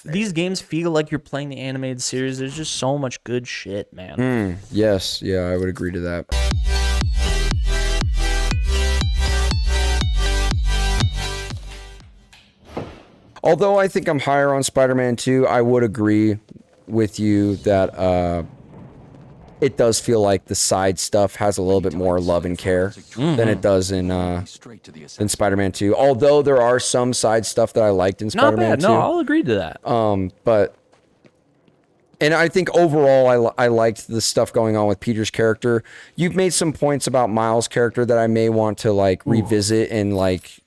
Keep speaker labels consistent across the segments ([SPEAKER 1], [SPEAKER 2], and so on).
[SPEAKER 1] These games feel like you're playing the animated series. There's just so much good shit, man.
[SPEAKER 2] Yes, yeah, I would agree to that. Although I think I'm higher on Spider-Man 2, I would agree with you that it does feel like the side stuff has a little bit more love and care than it does in Spider-Man 2. Although there are some side stuff that I liked in Spider-Man 2.
[SPEAKER 1] No, I'll agree to that.
[SPEAKER 2] And I think overall, I liked the stuff going on with Peter's character. You've made some points about Miles' character that I may want to like revisit and like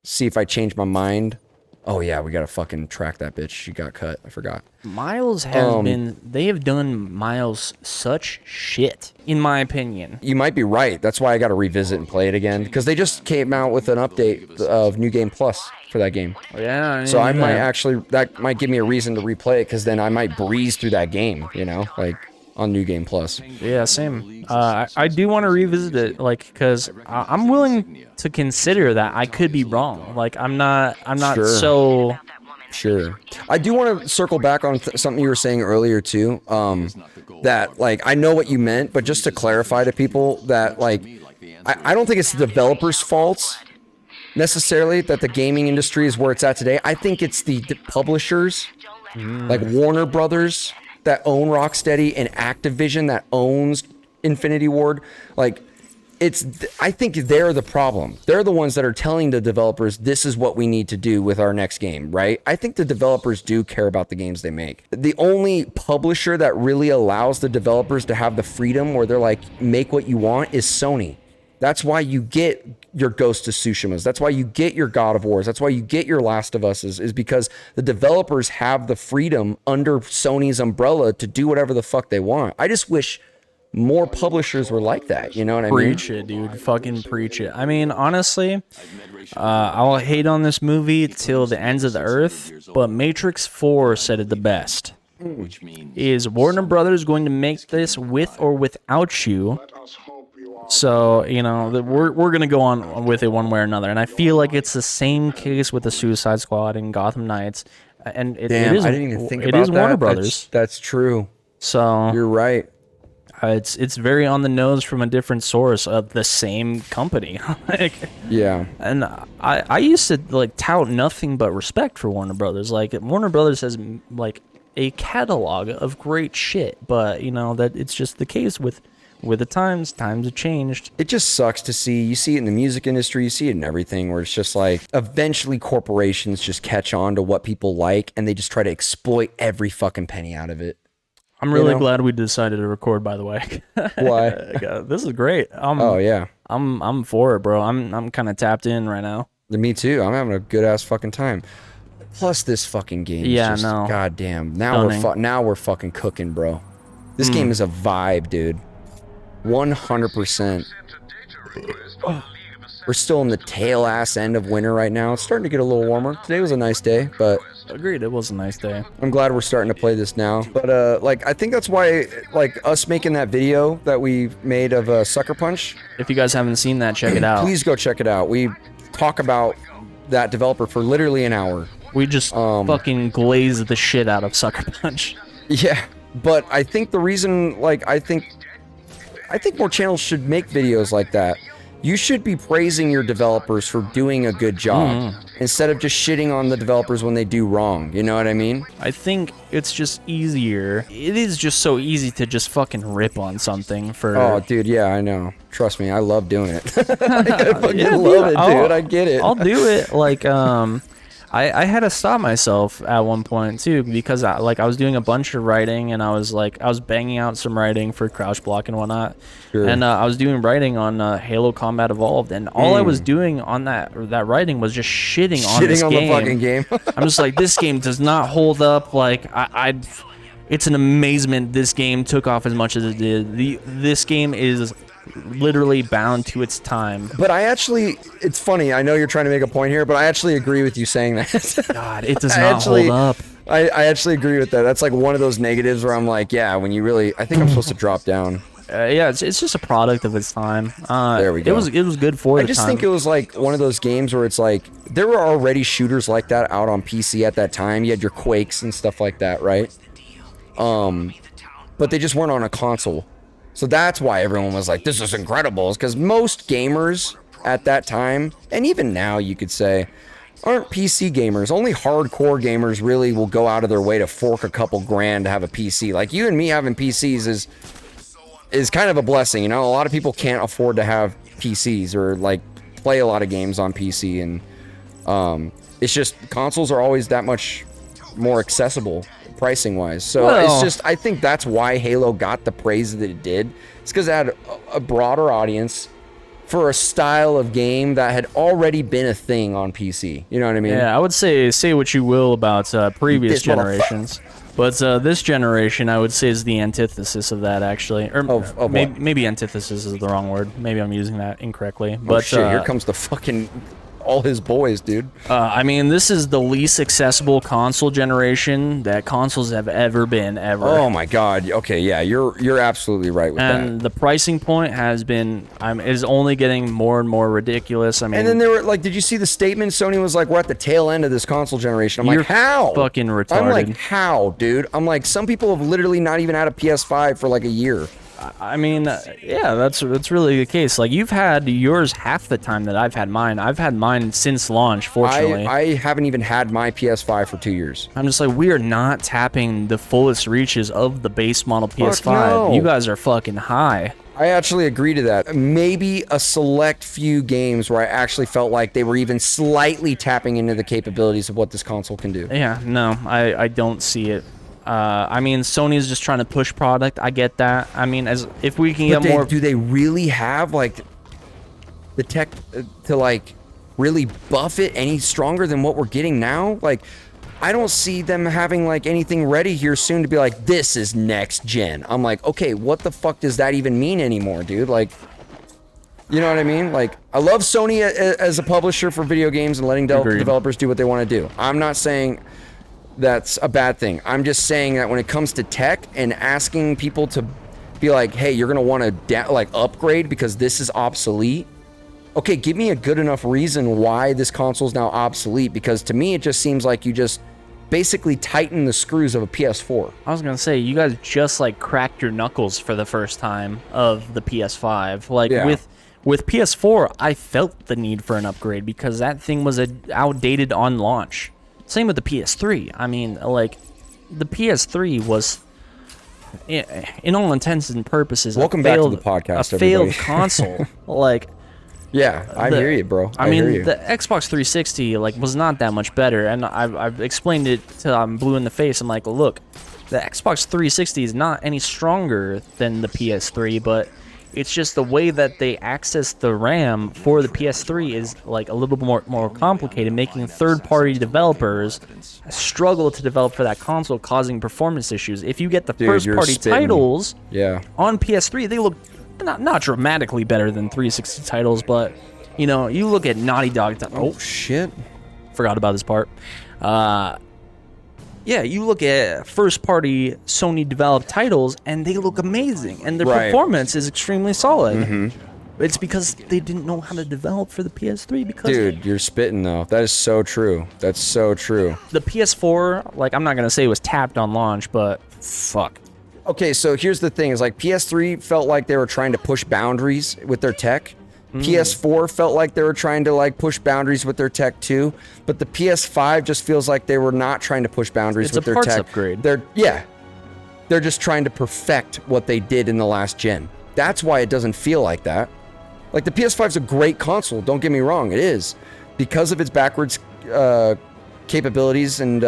[SPEAKER 2] see if I change my mind. Oh yeah, we gotta fucking track that bitch. She got cut. I forgot.
[SPEAKER 1] Miles has they have done Miles such shit, in my opinion.
[SPEAKER 2] You might be right. That's why I gotta revisit and play it again. Because they just came out with an update of New Game Plus for that game.
[SPEAKER 1] Yeah.
[SPEAKER 2] So I might actually, that might give me a reason to replay it, because then I might breeze through that game, you know? Like, on New Game Plus.
[SPEAKER 1] Yeah, same. I do want to revisit it, like, because I'm willing to consider that I could be wrong. Like, I'm not
[SPEAKER 2] Sure.
[SPEAKER 1] so...
[SPEAKER 2] Sure. I do want to circle back on something you were saying earlier, too. That, like, I know what you meant, but just to clarify to people that, like, I don't think it's the developers' fault, necessarily, that the gaming industry is where it's at today. I think it's the publishers, like Warner Brothers, that own Rocksteady, and Activision that owns Infinity Ward. Like, I think they're the problem. They're the ones that are telling the developers, this is what we need to do with our next game, right? I think the developers do care about the games they make. The only publisher that really allows the developers to have the freedom where they're like, make what you want, is Sony. That's why you get your Ghost of Tsushimas. That's why you get your God of Wars. That's why you get your Last of Us, is because the developers have the freedom under Sony's umbrella to do whatever the fuck they want. I just wish more publishers were like that. You know what I mean?
[SPEAKER 1] Preach it, dude. Fucking preach it. I mean, honestly, I'll hate on this movie till the ends of the earth, but Matrix 4 said it the best. Is Warner Brothers going to make this with or without you? So, you know, we're going to go on with it one way or another. And I feel like it's the same case with the Suicide Squad and Gotham Knights. And it is,
[SPEAKER 2] I didn't even think about
[SPEAKER 1] it is
[SPEAKER 2] that.
[SPEAKER 1] Warner Brothers.
[SPEAKER 2] That's true.
[SPEAKER 1] So
[SPEAKER 2] You're right.
[SPEAKER 1] it's very on the nose from a different source of the same company. Like,
[SPEAKER 2] Yeah.
[SPEAKER 1] and I used to like tout nothing but respect for Warner Brothers. Like, Warner Brothers has like a catalog of great shit, but you know that it's just the case with the times have changed.
[SPEAKER 2] It just sucks to see. You see it in the music industry, you see it in everything, where it's just like, eventually corporations just catch on to what people like, and they just try to exploit every fucking penny out of it.
[SPEAKER 1] I'm really glad we decided to record, by the way.
[SPEAKER 2] Why?
[SPEAKER 1] This is great.
[SPEAKER 2] Oh yeah.
[SPEAKER 1] I'm for it, bro. I'm kind of tapped in right now.
[SPEAKER 2] Me too. I'm having a good ass fucking time. Plus this fucking game is just,
[SPEAKER 1] no.
[SPEAKER 2] goddamn. Now we're fucking cooking, bro. This game is a vibe, dude. 100%. We're still in the tail ass end of winter right now. It's starting to get a little warmer. Today was a nice day, but
[SPEAKER 1] Agreed, it was a nice day.
[SPEAKER 2] I'm glad we're starting to play this now. But like, I think that's why, like, us making that video that we made of Sucker Punch.
[SPEAKER 1] If you guys haven't seen that, check it out.
[SPEAKER 2] Please go check it out. We talk about that developer for literally an hour.
[SPEAKER 1] We just fucking glazed the shit out of Sucker Punch.
[SPEAKER 2] Yeah, but I think the reason, like, I think more channels should make videos like that. You should be praising your developers for doing a good job instead of just shitting on the developers when they do wrong. You know what I mean?
[SPEAKER 1] I think it's just easier. It is just so easy to just fucking rip on something for...
[SPEAKER 2] Oh, dude, yeah, I know. Trust me, I love doing it. I fucking love it, dude. I get it.
[SPEAKER 1] I'll do it. Like, I had to stop myself at one point too, because I was doing a bunch of writing, and I was banging out some writing for Crouch Block and whatnot.
[SPEAKER 2] Sure.
[SPEAKER 1] And I was doing writing on Halo Combat Evolved, and all I was doing on that writing was just shitting on this
[SPEAKER 2] the fucking game.
[SPEAKER 1] I'm just like, this game does not hold up. Like, it's an amazement this game took off as much as it did. This game is literally bound to its time.
[SPEAKER 2] But it's funny, I know you're trying to make a point here, but I actually agree with you saying that.
[SPEAKER 1] God, it does not hold up.
[SPEAKER 2] I actually agree with that. That's like one of those negatives where I'm like, yeah, when you really, I think I'm supposed to drop down.
[SPEAKER 1] Yeah, it's just a product of its time.
[SPEAKER 2] There we go.
[SPEAKER 1] It was good for the
[SPEAKER 2] I just
[SPEAKER 1] time.
[SPEAKER 2] think it was like one of those games where it's like there were already shooters like that out on PC at that time. You had your Quakes and stuff like that, right? But they just weren't on a console. So that's why everyone was like, this is incredible. It's because most gamers at that time, and even now you could say, aren't PC gamers. Only hardcore gamers really will go out of their way to fork a couple grand to have a PC. Like you and me having PCs is kind of a blessing, you know? A lot of people can't afford to have PCs or like play a lot of games on PC, and it's just consoles are always that much more accessible pricing wise. So it's just, I think that's why Halo got the praise that it did. It's because it had a broader audience for a style of game that had already been a thing on PC. You know what I mean?
[SPEAKER 1] Yeah, I would say what you will about previous generations, but this generation I would say is the antithesis of that, actually. Or maybe antithesis is the wrong word. Maybe I'm using that incorrectly. But
[SPEAKER 2] shit, here comes the fucking all his boys, dude.
[SPEAKER 1] I mean, this is the least accessible console generation that consoles have ever been, ever.
[SPEAKER 2] Oh my god. Okay, yeah, you're absolutely right with that.
[SPEAKER 1] And the pricing point is only getting more and more ridiculous. I mean,
[SPEAKER 2] and then they were like, did you see the statement? Sony was like, we're at the tail end of this console generation. I'm like, how?
[SPEAKER 1] Fucking retarded.
[SPEAKER 2] I'm like, how, dude? I'm like, some people have literally not even had a PS5 for like a year.
[SPEAKER 1] I mean, yeah, that's really the case. Like, you've had yours half the time that I've had mine. I've had mine since launch, fortunately.
[SPEAKER 2] I haven't even had my PS5 for 2 years.
[SPEAKER 1] I'm just like, we are not tapping the fullest reaches of the base model PS5.
[SPEAKER 2] No.
[SPEAKER 1] You guys are fucking high.
[SPEAKER 2] I actually agree to that. Maybe a select few games where I actually felt like they were even slightly tapping into the capabilities of what this console can do.
[SPEAKER 1] Yeah, no, I don't see it. I mean, Sony's just trying to push product. I get that. I mean, if we can get more...
[SPEAKER 2] Do they really have, like, the tech to, like, really buff it any stronger than what we're getting now? Like, I don't see them having, like, anything ready here soon to be like, this is next gen. I'm like, okay, what the fuck does that even mean anymore, dude? Like, you know what I mean? Like, I love Sony as a publisher for video games and letting developers do what they want to do. I'm not saying... that's a bad thing. I'm just saying that when it comes to tech and asking people to be like, hey, you're gonna want to like upgrade because this is obsolete. Okay, give me a good enough reason why this console is now obsolete, because to me it just seems like you just basically tighten the screws of a PS4.
[SPEAKER 1] I was gonna say, you guys just like cracked your knuckles for the first time of the PS5. Like,
[SPEAKER 2] yeah.
[SPEAKER 1] With PS4, I felt the need for an upgrade because that thing was outdated on launch. Same with the PS3. I mean, like, the PS3 was, in all intents and purposes,
[SPEAKER 2] welcome back to the podcast,
[SPEAKER 1] a failed console. Like,
[SPEAKER 2] yeah, I hear you, bro.
[SPEAKER 1] I mean, the Xbox 360 like was not that much better, and I've explained it till I'm blue in the face. I'm like, look, the Xbox 360 is not any stronger than the PS3, but it's just the way that they access the RAM for the PS3 is like a little more complicated, making third-party developers struggle to develop for that console, causing performance issues. If you get the first-party titles on PS3, they look not dramatically better than 360 titles, but you know, you look at Naughty Dog. Oh shit, forgot about this part. Yeah, you look at first-party Sony-developed titles, and they look amazing, and their performance is extremely solid. Mm-hmm. It's because they didn't know how to develop for the PS3. Because
[SPEAKER 2] dude, you're spitting though. That is so true. That's so true.
[SPEAKER 1] The PS4, like, I'm not gonna say it was tapped on launch, but fuck.
[SPEAKER 2] Okay, so here's the thing: is like PS3 felt like they were trying to push boundaries with their tech. PS4 felt like they were trying to like push boundaries with their tech too, but the PS5 just feels like they were not trying to push boundaries with their tech.
[SPEAKER 1] It's a parts upgrade.
[SPEAKER 2] They're just trying to perfect what they did in the last gen. That's why it doesn't feel like that. Like, the PS5 is a great console, don't get me wrong, it is, because of its backwards capabilities and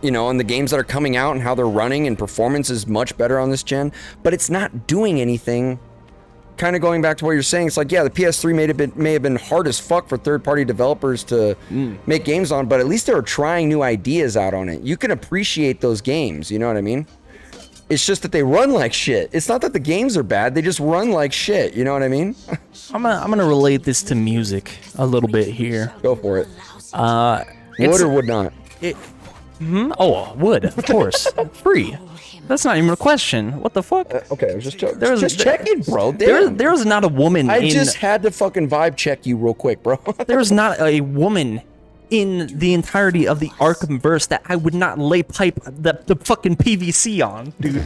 [SPEAKER 2] you know, and the games that are coming out and how they're running, and performance is much better on this gen, but it's not doing anything. Kind of going back to what you're saying, it's like, yeah, the PS3 may have been hard as fuck for third-party developers to make games on, but at least they were trying new ideas out on it. You can appreciate those games, you know what I mean? It's just that they run like shit. It's not that the games are bad, they just run like shit, you know what I mean?
[SPEAKER 1] I'm gonna relate this to music a little bit here.
[SPEAKER 2] Go for it. Would or would not?
[SPEAKER 1] Oh, would, of course. Free. That's not even a question. What the fuck?
[SPEAKER 2] Okay, I was just
[SPEAKER 1] There's-
[SPEAKER 2] checking, bro. Damn.
[SPEAKER 1] There is not a woman
[SPEAKER 2] I
[SPEAKER 1] in...
[SPEAKER 2] just had to fucking vibe check you real quick, bro.
[SPEAKER 1] There's not a woman in the entirety of the Arkham verse that I would not lay pipe the fucking PVC on, dude.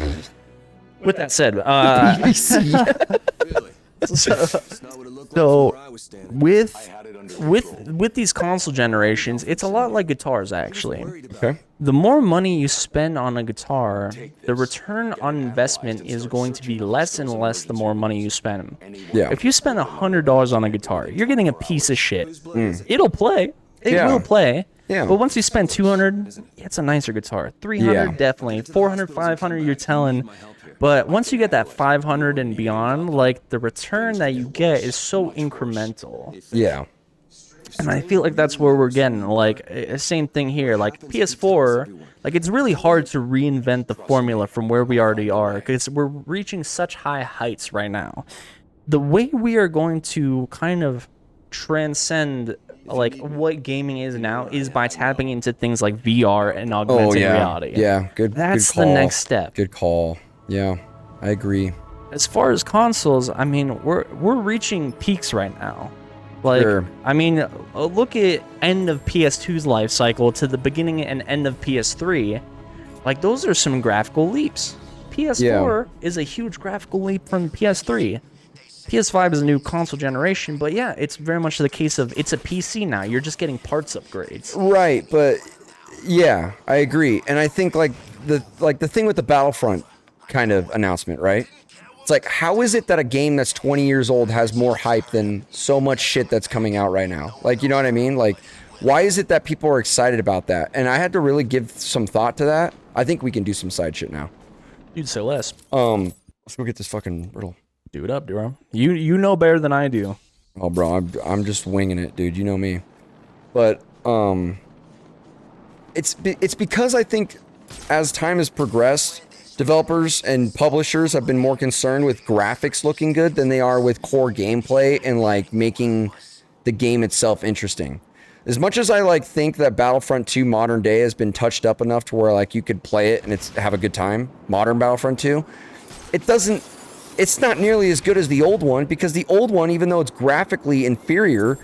[SPEAKER 1] With that said, so with these console generations, it's a lot like guitars actually.
[SPEAKER 2] Okay.
[SPEAKER 1] The more money you spend on a guitar, the return on investment is going to be less and less the more money you spend.
[SPEAKER 2] Yeah.
[SPEAKER 1] If you spend $100 on a guitar, you're getting a piece of shit. It'll play. It
[SPEAKER 2] Yeah.
[SPEAKER 1] will play.
[SPEAKER 2] Yeah.
[SPEAKER 1] But once you spend 200, it's a nicer guitar. 300,
[SPEAKER 2] Yeah.
[SPEAKER 1] definitely. 400, 500, you're telling. But once you get that 500 and beyond, like, the return that you get is so incremental.
[SPEAKER 2] Yeah.
[SPEAKER 1] And I feel like that's where we're getting. Like, same thing here. Like, PS4, like, it's really hard to reinvent the formula from where we already are, because we're reaching such high heights right now. The way we are going to kind of transcend like what gaming is now is by tapping into things like VR and augmented reality.
[SPEAKER 2] Yeah, good.
[SPEAKER 1] That's
[SPEAKER 2] good call.
[SPEAKER 1] the next step.
[SPEAKER 2] Good call. Yeah, I agree.
[SPEAKER 1] As far as consoles, I mean, we're reaching peaks right now. Like,
[SPEAKER 2] Sure.
[SPEAKER 1] I mean, look at end of PS2's life cycle to the beginning and end of PS3. Like, those are some graphical leaps. PS4 is a huge graphical leap from PS3. PS5 is a new console generation, but yeah, it's very much the case of it's a PC now. You're just getting parts upgrades.
[SPEAKER 2] Right, but yeah, I agree. And I think like the thing with the Battlefront kind of announcement, right? It's like, how is it that a game that's 20 years old has more hype than so much shit that's coming out right now? Like, you know what I mean? Like, why is it that people are excited about that? And I had to really give some thought to that. I think we can do some side shit now.
[SPEAKER 1] You'd say less.
[SPEAKER 2] Let's go get this fucking riddle.
[SPEAKER 1] Do it up, bro. You know better than I do.
[SPEAKER 2] Oh, bro, I'm just winging it, dude. You know me. But it's because I think as time has progressed, developers and publishers have been more concerned with graphics looking good than they are with core gameplay and like making the game itself interesting. As much as I like think that Battlefront 2 modern day has been touched up enough to where like you could play it and have a good time, modern Battlefront 2, it's not nearly as good as the old one, because the old one, even though it's graphically inferior,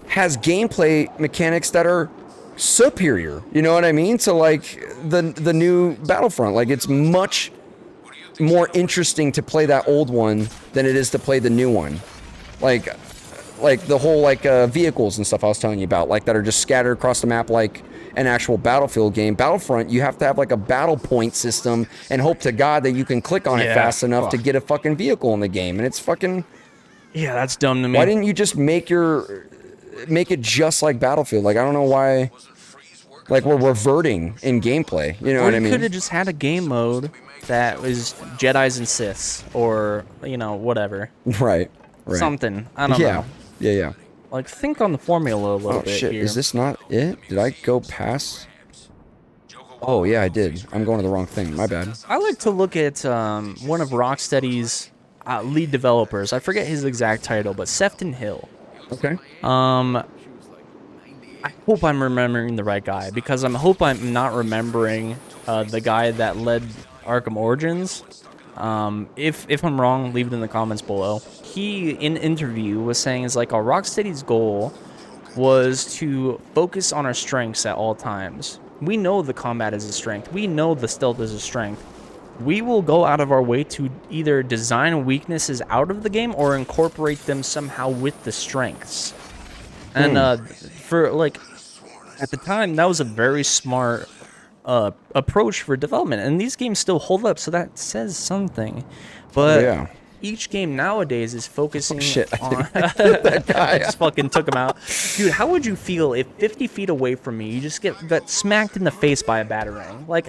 [SPEAKER 2] has gameplay mechanics that are superior. You know what I mean? So like the new Battlefront, like it's much more interesting to play that old one than it is to play the new one. Like the whole vehicles and stuff I was telling you about, like that are just scattered across the map like an actual Battlefield game. Battlefront, you have to have like a battle point system and hope to God that you can click on it fast enough to get a fucking vehicle in the game. And it's fucking...
[SPEAKER 1] Yeah, that's dumb to me.
[SPEAKER 2] Why didn't you just make it just like Battlefield? Like, I don't know why... Like, we're reverting in gameplay. You know what I mean?
[SPEAKER 1] You could have just had a game mode that was Jedis and Siths, or, you know, whatever.
[SPEAKER 2] Right.
[SPEAKER 1] Something. I don't know.
[SPEAKER 2] Yeah.
[SPEAKER 1] Like, think on the formula a little bit
[SPEAKER 2] shit,
[SPEAKER 1] here.
[SPEAKER 2] is this not it? Did I go past? Oh, yeah, I did. I'm going to the wrong thing. My bad.
[SPEAKER 1] I like to look at one of Rocksteady's lead developers. I forget his exact title, but Sefton Hill.
[SPEAKER 2] Okay.
[SPEAKER 1] I hope I'm remembering the right guy, because I hope I'm not remembering the guy that led Arkham Origins. If I'm wrong, leave it in the comments below. He, in an interview, was saying is like, Rocksteady's goal was to focus on our strengths at all times. We know the combat is a strength. We know the stealth is a strength. We will go out of our way to either design weaknesses out of the game or incorporate them somehow with the strengths. And for like, at the time, that was a very smart approach for development, and these games still hold up, so that says something. But each game nowadays is focusing on...
[SPEAKER 2] that guy.
[SPEAKER 1] I just fucking took him out. Dude, how would you feel if 50 feet away from me, you just got smacked in the face by a batarang? Like...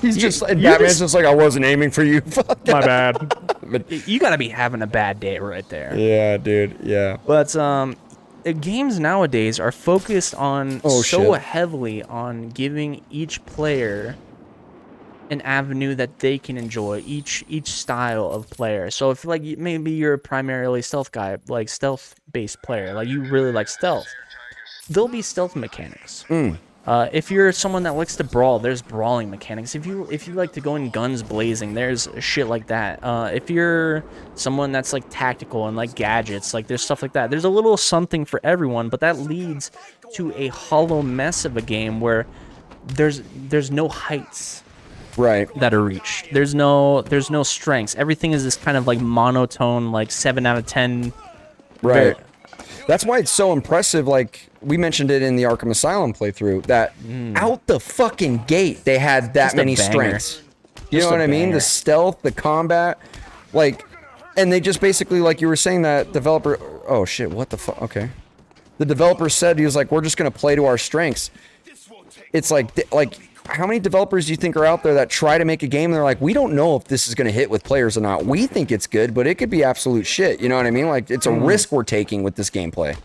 [SPEAKER 2] He's Batman's just like, I wasn't aiming for you.
[SPEAKER 1] My bad. You gotta be having a bad day right there.
[SPEAKER 2] Yeah, dude. Yeah.
[SPEAKER 1] But games nowadays are focused on heavily on giving each player an avenue that they can enjoy, each style of player. So if like maybe you're a primarily stealth guy, like stealth based player, like you really like stealth, there'll be stealth mechanics. If you're someone that likes to brawl, there's brawling mechanics. If you like to go in guns blazing, there's shit like that. If you're someone that's like tactical and like gadgets, like there's stuff like that. There's a little something for everyone, but that leads to a hollow mess of a game where there's no heights
[SPEAKER 2] Right.
[SPEAKER 1] that are reached. There's no strengths. Everything is this kind of like monotone, like 7 out of 10.
[SPEAKER 2] Right. That's why it's so impressive. Like we mentioned it in the Arkham Asylum playthrough, that out the fucking gate they had that
[SPEAKER 1] Just a
[SPEAKER 2] many
[SPEAKER 1] banger.
[SPEAKER 2] strengths. You know
[SPEAKER 1] Just a
[SPEAKER 2] what I mean?
[SPEAKER 1] banger.
[SPEAKER 2] The stealth, the combat, like, and they just basically, like you were saying, that developer. Oh shit! What the fuck? Okay. The developer said, he was like, "We're just gonna play to our strengths." It's like how many developers do you think are out there that try to make a game and they're like, we don't know if this is going to hit with players or not. We think it's good, but it could be absolute shit. You know what I mean? Like, it's a risk we're taking with this gameplay.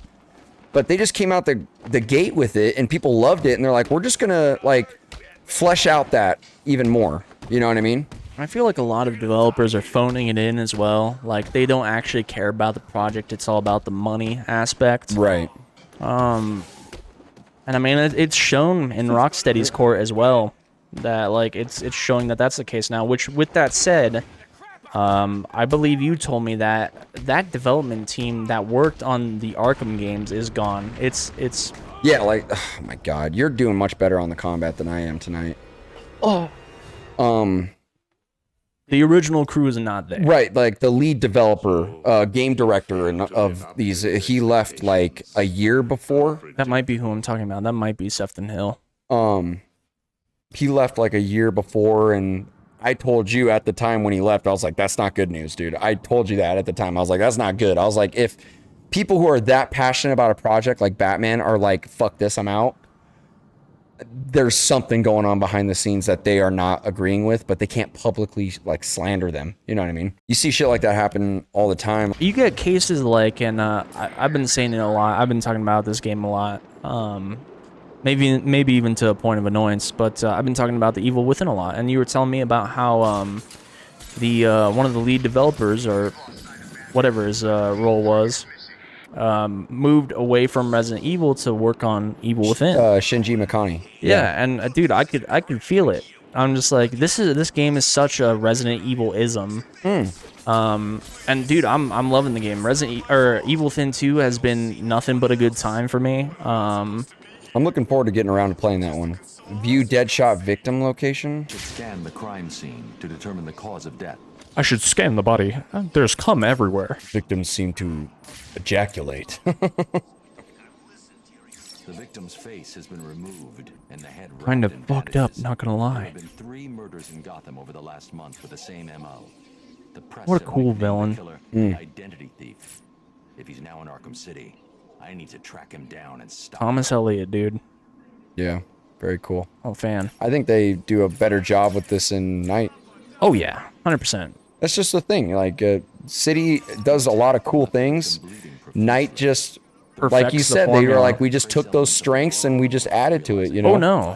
[SPEAKER 2] But they just came out the gate with it and people loved it. And they're like, we're just going to, like, flesh out that even more. You know what I mean?
[SPEAKER 1] I feel like a lot of developers are phoning it in as well. Like, they don't actually care about the project. It's all about the money aspect.
[SPEAKER 2] Right.
[SPEAKER 1] And I mean, it's shown in Rocksteady's court as well that like it's showing that that's the case now. Which, with that said, I believe you told me that that development team that worked on the Arkham games is gone. It's
[SPEAKER 2] Yeah, like, oh my God, you're doing much better on the combat than I am tonight.
[SPEAKER 1] the original crew is not there.
[SPEAKER 2] Right, like the lead developer, game director of these, he left like a year before.
[SPEAKER 1] That might be who I'm talking about. That might be Sefton Hill.
[SPEAKER 2] He left like a year before, and I told you at the time when he left, I was like, that's not good news, dude. I told you that at the time. I was like, that's not good. I was like, if people who are that passionate about a project like Batman are like, fuck this, I'm out, there's something going on behind the scenes that they are not agreeing with, but they can't publicly like slander them. You know what I mean? You see shit like that happen all the time.
[SPEAKER 1] You get cases like, and I've been saying it a lot. I've been talking about this game a lot. Maybe even to a point of annoyance. But I've been talking about the Evil Within a lot. And you were telling me about how the one of the lead developers, or whatever his role was, moved away from Resident Evil to work on Evil Within.
[SPEAKER 2] Shinji Mikami.
[SPEAKER 1] Yeah, and dude, I could feel it. I'm just like, this game is such a Resident Evil ism. And dude, I'm loving the game. Evil Within 2 has been nothing but a good time for me.
[SPEAKER 2] I'm looking forward to getting around to playing that one. View Deadshot victim location.
[SPEAKER 3] Scan the crime scene to determine the cause of death.
[SPEAKER 1] I should scan the body. There's cum everywhere.
[SPEAKER 2] Victims seem to ejaculate.
[SPEAKER 3] The victim's face has been removed and the head
[SPEAKER 1] Kind
[SPEAKER 3] wrapped
[SPEAKER 1] of
[SPEAKER 3] in
[SPEAKER 1] fucked up,
[SPEAKER 3] bandages.
[SPEAKER 1] not gonna
[SPEAKER 3] There
[SPEAKER 1] lie.
[SPEAKER 3] have been 3 murders in Gotham over the last month with the same MO. The press
[SPEAKER 1] What a
[SPEAKER 3] have
[SPEAKER 1] cool
[SPEAKER 3] nicknamed the
[SPEAKER 1] villain.
[SPEAKER 3] killer the identity thief. If he's now in Arkham City, I need to track him down and stop
[SPEAKER 1] Thomas
[SPEAKER 3] him.
[SPEAKER 1] Elliott, dude.
[SPEAKER 2] Yeah, very cool.
[SPEAKER 1] Oh, fan.
[SPEAKER 2] I think they do a better job with this in Night.
[SPEAKER 1] Oh yeah, 100%.
[SPEAKER 2] That's just the thing. Like, City does a lot of cool things. Night just, like you
[SPEAKER 1] Perfects the
[SPEAKER 2] said, they were
[SPEAKER 1] formula.
[SPEAKER 2] like, we just took those strengths and we just added to it, you know?
[SPEAKER 1] Oh no,